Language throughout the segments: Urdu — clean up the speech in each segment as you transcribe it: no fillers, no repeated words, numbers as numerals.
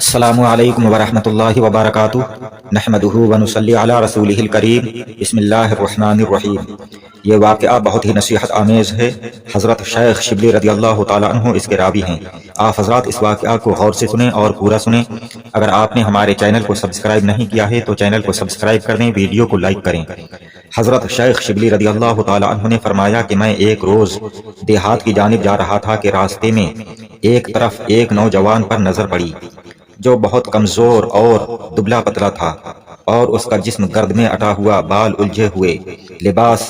السلام علیکم ورحمۃ اللہ وبرکاتہ نحمدہ ونصلی علی رسولہ الکریم بسم اللہ الرحمن الرحیم۔ یہ واقعہ بہت ہی نصیحت آمیز ہے۔ حضرت شیخ شبلی رضی اللہ تعالیٰ عنہ اس کے راوی ہیں۔ آپ حضرات اس واقعہ کو غور سے سنیں اور پورا سنیں۔ اگر آپ نے ہمارے چینل کو سبسکرائب نہیں کیا ہے تو چینل کو سبسکرائب کر دیں، ویڈیو کو لائک کریں۔ حضرت شیخ شبلی رضی اللہ تعالیٰ عنہ نے فرمایا کہ میں ایک روز دیہات کی جانب جا رہا تھا کہ راستے میں ایک طرف ایک نوجوان پر نظر پڑی جو بہت کمزور اور دبلا پتلا تھا، اور اس کا جسم گرد میں اٹا ہوا، بال الجھے ہوئے، لباس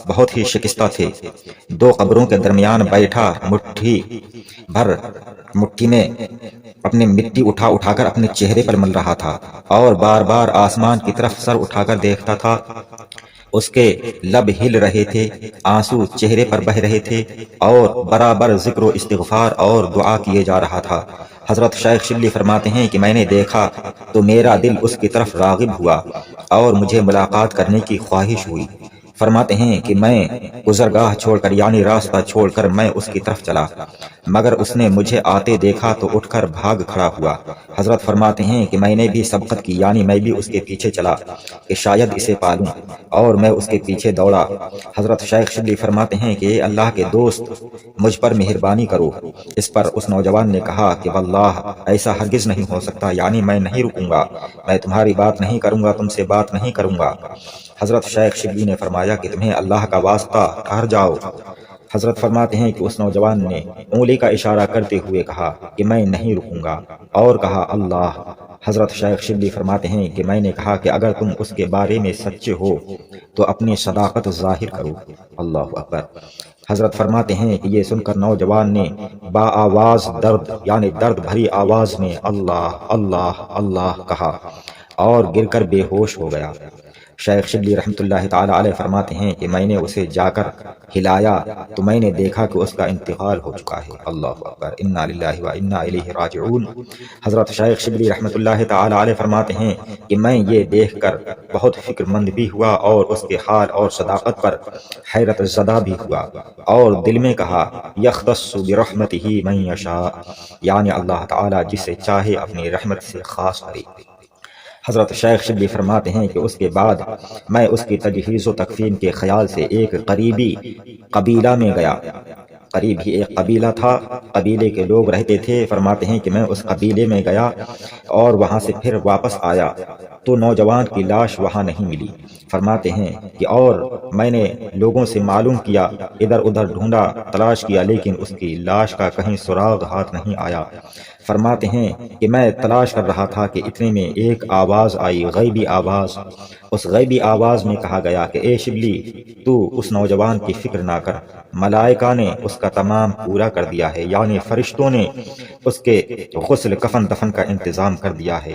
بہت ہی شکستہ تھے۔ دو قبروں کے درمیان بیٹھا مٹھی میں اپنے مٹی اٹھا اٹھا کر اپنے چہرے پر مل رہا تھا اور بار بار آسمان کی طرف سر اٹھا کر دیکھتا تھا۔ اس کے لب ہل رہے تھے، آنسو چہرے پر بہ رہے تھے، اور برابر ذکر و استغفار اور دعا کیے جا رہا تھا۔ حضرت شیخ شبلی فرماتے ہیں کہ میں نے دیکھا تو میرا دل اس کی طرف راغب ہوا اور مجھے ملاقات کرنے کی خواہش ہوئی۔ فرماتے ہیں کہ میں گزرگاہ چھوڑ کر یعنی راستہ چھوڑ کر میں اس کی طرف چلا، مگر اس نے مجھے آتے دیکھا تو اٹھ کر بھاگ کھڑا ہوا۔ حضرت فرماتے ہیں کہ میں نے بھی سبقت کی یعنی میں بھی اس کے پیچھے چلا کہ شاید اسے پالوں، اور میں اس کے پیچھے دوڑا۔ حضرت شیخ شبلی فرماتے ہیں کہ اے اللہ کے دوست، مجھ پر مہربانی کرو۔ اس پر اس نوجوان نے کہا کہ واللہ ایسا ہرگز نہیں ہو سکتا، یعنی میں نہیں رکوں گا، میں تمہاری بات نہیں کروں گا، تم سے بات نہیں کروں گا۔ حضرت شیخ شبلی نے فرمایا کہ تمہیں اللہ کا واسطہ ٹھہر جاؤ۔ حضرت فرماتے ہیں کہ اس نوجوان نے انگلی کا اشارہ کرتے ہوئے کہا کہ میں نہیں رکوں گا، اور کہا اللہ۔ حضرت شیخ شبلی فرماتے ہیں کہ میں نے کہا کہ اگر تم اس کے بارے میں سچے ہو تو اپنی صداقت ظاہر کرو۔ اللہ اکبر۔ حضرت فرماتے ہیں کہ یہ سن کر نوجوان نے با آواز درد یعنی درد بھری آواز میں اللہ اللہ اللہ کہا اور گر کر بے ہوش ہو گیا۔ شیخ شبلی رحمۃ اللہ تعالی علیہ فرماتے ہیں کہ میں نے اسے جا کر ہلایا تو میں نے دیکھا کہ اس کا انتقال ہو چکا ہے۔ اللہ اکبر، انا للہ و انا الیہ راجعون۔ حضرت شیخ شبلی رحمۃ اللہ تعالی علیہ فرماتے ہیں کہ میں یہ دیکھ کر بہت فکر مند بھی ہوا اور اس کے حال اور صداقت پر حیرت زدہ بھی ہوا، اور دل میں کہا یختص برحمتہ من یشاء، یعنی اللہ تعالی جسے چاہے اپنی رحمت سے خاص کرے۔ حضرت شیخ شبلی فرماتے ہیں کہ اس کے بعد میں اس کی تجہیز و تکفین کے خیال سے ایک قریبی قبیلہ میں گیا۔ قریب ہی ایک قبیلہ تھا، قبیلے کے لوگ رہتے تھے۔ فرماتے ہیں کہ میں اس قبیلے میں گیا اور وہاں سے پھر واپس آیا تو نوجوان کی لاش وہاں نہیں ملی۔ فرماتے ہیں کہ اور میں نے لوگوں سے معلوم کیا، ادھر ادھر ڈھونڈا، تلاش کیا، لیکن اس کی لاش کا کہیں سراغ ہاتھ نہیں آیا۔ فرماتے ہیں کہ میں تلاش کر رہا تھا کہ اتنے میں ایک آواز آئی، غیبی آواز۔ اس غیبی آواز میں کہا گیا کہ اے شبلی، تو اس نوجوان کی فکر نہ کر، ملائکہ نے اس کا تمام پورا کر دیا ہے، یعنی فرشتوں نے اس کے غسل کفن دفن کا انتظام کر دیا ہے۔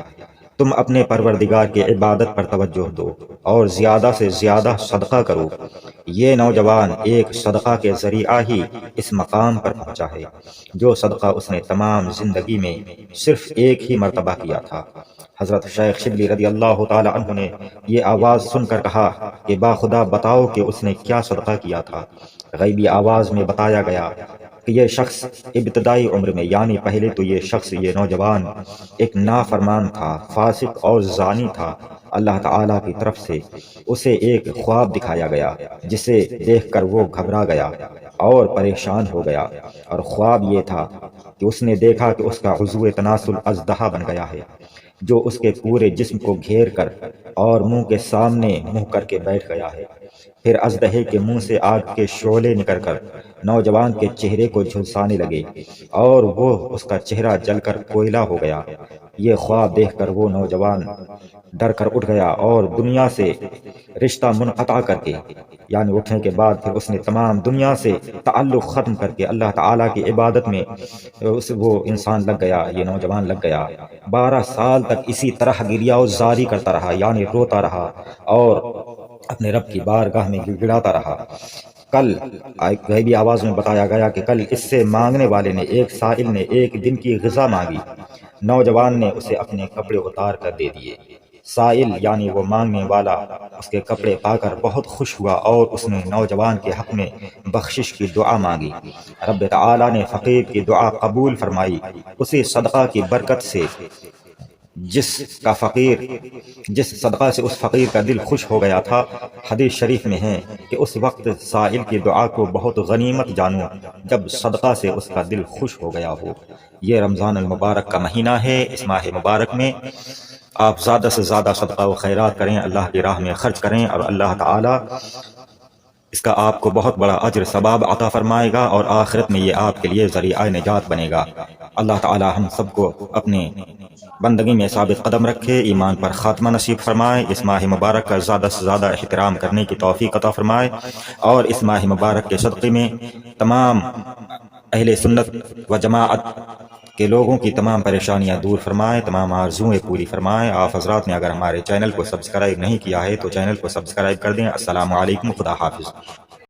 تم اپنے پروردگار کی عبادت پر توجہ دو اور زیادہ سے زیادہ صدقہ کرو۔ یہ نوجوان ایک صدقہ کے ذریعہ ہی اس مقام پر پہنچا ہے جو صدقہ اس نے تمام زندگی میں صرف ایک ہی مرتبہ کیا تھا۔ حضرت شیخ شبلی رضی اللہ تعالی عنہ نے یہ آواز سن کر کہا کہ باخدا بتاؤ کہ اس نے کیا صدقہ کیا تھا۔ غیبی آواز میں بتایا گیا کہ یہ شخص ابتدائی عمر میں یعنی پہلے تو یہ نوجوان ایک نافرمان تھا، فاسق اور زانی تھا۔ اللہ تعالیٰ کی طرف سے اسے ایک خواب دکھایا گیا جسے دیکھ کر وہ گھبرا گیا اور پریشان ہو گیا، اور خواب یہ تھا کہ اس نے دیکھا کہ اس کا عضو تناسل اژدہا بن گیا ہے جو اس کے پورے جسم کو گھیر کر اور منہ کے سامنے منہ کر کے بیٹھ گیا ہے۔ پھر اژدہے کے منہ سے آگ کے شعلے نکل کر نوجوان کے چہرے کو جھلسانے لگے اور وہ اس کا چہرہ جل کر کوئلہ ہو گیا۔ یہ خواب دیکھ کر وہ نوجوان ڈر کر اٹھ گیا اور دنیا سے رشتہ منقطع کر کے یعنی اٹھنے کے بعد پھر اس نے تمام دنیا سے تعلق ختم کر کے اللہ تعالیٰ کی عبادت میں وہ انسان لگ گیا، یہ نوجوان لگ گیا۔ 12 سال تک اسی طرح گریہ و زاری کرتا رہا، یعنی روتا رہا اور اپنے رب کی بارگاہ میں گڑ گڑاتا رہا۔ کل غیبی آواز میں بتایا گیا کہ کل اس سے مانگنے والے نے، ایک سائل نے ایک دن کی غذا مانگی، نوجوان نے اسے اپنے کپڑے اتار کر دے دیے۔ سائل یعنی وہ مانگنے والا اس کے کپڑے پا کر بہت خوش ہوا اور اس نے نوجوان کے حق میں بخشش کی دعا مانگی۔ رب تعالیٰ نے فقیر کی دعا قبول فرمائی، اسی صدقہ کی برکت سے جس صدقہ سے اس فقیر کا دل خوش ہو گیا تھا، حدیث شریف میں ہے کہ اس وقت سائل کی دعا کو بہت غنیمت جانو جب صدقہ سے اس کا دل خوش ہو گیا ہو۔ یہ رمضان المبارک کا مہینہ ہے، اس ماہ مبارک میں آپ زیادہ سے زیادہ صدقہ و خیرات کریں، اللہ کی راہ میں خرچ کریں، اور اللہ تعالی اس کا آپ کو بہت بڑا اجر ثواب عطا فرمائے گا، اور آخرت میں یہ آپ کے لیے ذریعہ نجات بنے گا۔ اللہ تعالی ہم سب کو اپنے بندگی میں ثابت قدم رکھے، ایمان پر خاتمہ نصیب فرمائے، اس ماہ مبارک کا زیادہ سے زیادہ احترام کرنے کی توفیق عطا فرمائے، اور اس ماہ مبارک کے صدقے میں تمام اہل سنت و جماعت کے لوگوں کی تمام پریشانیاں دور فرمائے، تمام آرزوئیں پوری فرمائے۔ آپ حضرات نے اگر ہمارے چینل کو سبسکرائب نہیں کیا ہے تو چینل کو سبسکرائب کر دیں۔ السلام علیکم، خدا حافظ۔